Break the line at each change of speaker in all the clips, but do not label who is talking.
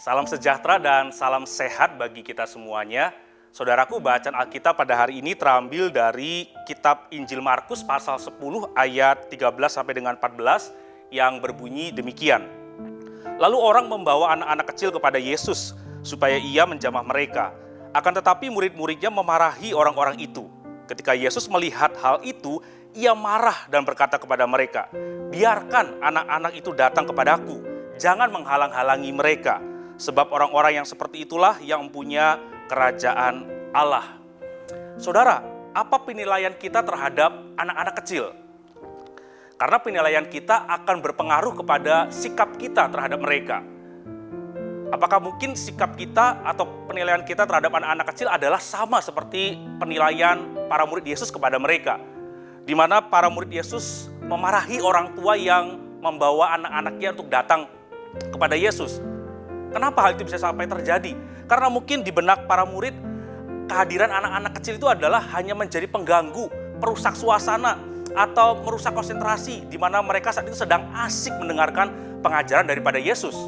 Salam sejahtera dan salam sehat bagi kita semuanya. Saudaraku, bacaan Alkitab pada hari ini terambil dari kitab Injil Markus pasal 10 ayat 13 sampai dengan 14 yang berbunyi demikian. Lalu orang membawa anak-anak kecil kepada Yesus supaya ia menjamah mereka. Akan tetapi murid-muridnya memarahi orang-orang itu. Ketika Yesus melihat hal itu, ia marah dan berkata kepada mereka, "Biarkan anak-anak itu datang kepadaku, jangan menghalang-halangi mereka. Sebab orang-orang yang seperti itulah yang mempunyai kerajaan Allah." Saudara, apa penilaian kita terhadap anak-anak kecil? Karena penilaian kita akan berpengaruh kepada sikap kita terhadap mereka. Apakah mungkin sikap kita atau penilaian kita terhadap anak-anak kecil adalah sama seperti penilaian para murid Yesus kepada mereka? Di mana para murid Yesus memarahi orang tua yang membawa anak-anaknya untuk datang kepada Yesus. Kenapa hal itu bisa sampai terjadi? Karena mungkin di benak para murid, kehadiran anak-anak kecil itu adalah hanya menjadi pengganggu, perusak suasana, atau merusak konsentrasi, di mana mereka saat itu sedang asik mendengarkan pengajaran daripada Yesus.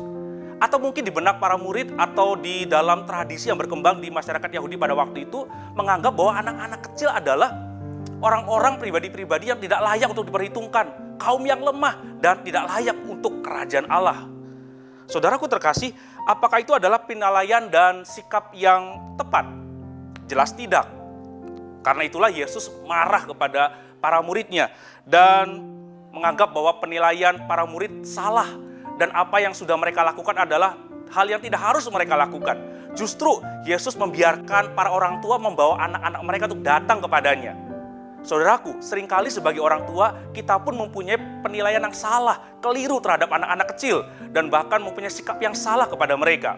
Atau mungkin di benak para murid atau di dalam tradisi yang berkembang di masyarakat Yahudi pada waktu itu, menganggap bahwa anak-anak kecil adalah orang-orang pribadi-pribadi yang tidak layak untuk diperhitungkan, kaum yang lemah dan tidak layak untuk kerajaan Allah. Saudaraku terkasih, apakah itu adalah penilaian dan sikap yang tepat? Jelas tidak. Karena itulah Yesus marah kepada para muridnya dan menganggap bahwa penilaian para murid salah. Dan apa yang sudah mereka lakukan adalah hal yang tidak harus mereka lakukan. Justru Yesus membiarkan para orang tua membawa anak-anak mereka untuk datang kepadanya. Saudaraku, seringkali sebagai orang tua, kita pun mempunyai penilaian yang salah, keliru terhadap anak-anak kecil, dan bahkan mempunyai sikap yang salah kepada mereka.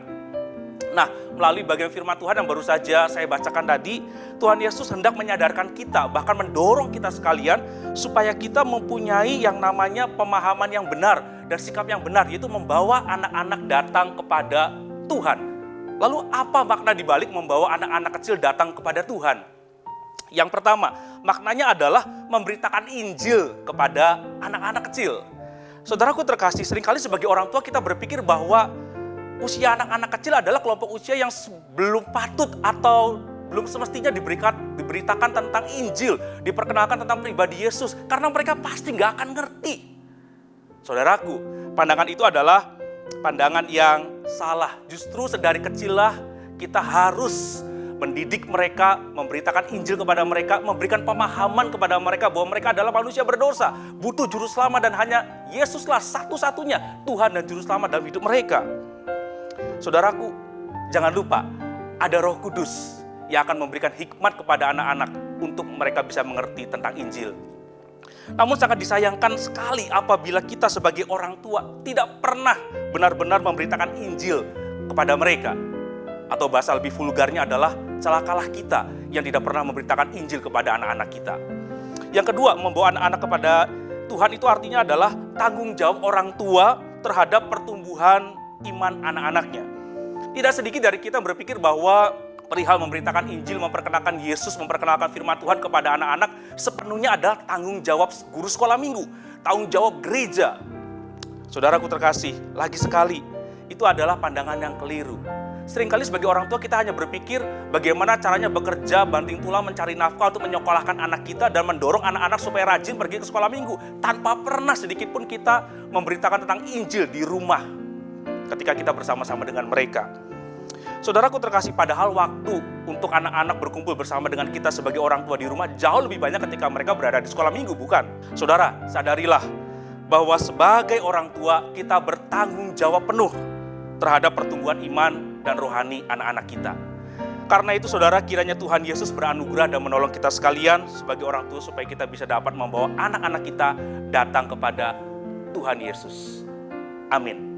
Nah, melalui bagian firman Tuhan yang baru saja saya bacakan tadi, Tuhan Yesus hendak menyadarkan kita, bahkan mendorong kita sekalian, supaya kita mempunyai yang namanya pemahaman yang benar, dan sikap yang benar, yaitu membawa anak-anak datang kepada Tuhan. Lalu apa makna dibalik membawa anak-anak kecil datang kepada Tuhan? Yang pertama, maknanya adalah memberitakan Injil kepada anak-anak kecil. Saudaraku terkasih, seringkali sebagai orang tua kita berpikir bahwa usia anak-anak kecil adalah kelompok usia yang belum patut atau belum semestinya diberitakan tentang Injil, diperkenalkan tentang pribadi Yesus, karena mereka pasti nggak akan ngerti. Saudaraku, pandangan itu adalah pandangan yang salah. Justru sedari kecillah kita harus mendidik mereka, memberitakan Injil kepada mereka, memberikan pemahaman kepada mereka bahwa mereka adalah manusia berdosa, butuh juru selamat, dan hanya Yesuslah satu-satunya Tuhan dan juru selamat dalam hidup mereka. Saudaraku, jangan lupa ada Roh Kudus yang akan memberikan hikmat kepada anak-anak untuk mereka bisa mengerti tentang Injil. Namun sangat disayangkan sekali apabila kita sebagai orang tua tidak pernah benar-benar memberitakan Injil kepada mereka. Atau bahasa lebih vulgarnya adalah celakalah kita yang tidak pernah memberitakan Injil kepada anak-anak kita. Yang kedua, membawa anak-anak kepada Tuhan itu artinya adalah tanggung jawab orang tua terhadap pertumbuhan iman anak-anaknya. Tidak sedikit dari kita berpikir bahwa perihal memberitakan Injil, memperkenalkan Yesus, memperkenalkan firman Tuhan kepada anak-anak sepenuhnya adalah tanggung jawab guru sekolah minggu, tanggung jawab gereja. Saudaraku terkasih, lagi sekali, itu adalah pandangan yang keliru. Seringkali sebagai orang tua kita hanya berpikir bagaimana caranya bekerja banting tulang mencari nafkah untuk menyekolahkan anak kita dan mendorong anak-anak supaya rajin pergi ke sekolah minggu, tanpa pernah sedikit pun kita memberitakan tentang Injil di rumah ketika kita bersama-sama dengan mereka. Saudaraku terkasih, padahal waktu untuk anak-anak berkumpul bersama dengan kita sebagai orang tua di rumah jauh lebih banyak ketika mereka berada di sekolah minggu, bukan? Saudara, sadarilah bahwa sebagai orang tua kita bertanggung jawab penuh terhadap pertumbuhan iman dan rohani anak-anak kita. Karena itu saudara, kiranya Tuhan Yesus beranugerah dan menolong kita sekalian sebagai orang tua supaya kita bisa dapat membawa anak-anak kita datang kepada Tuhan Yesus. Amin.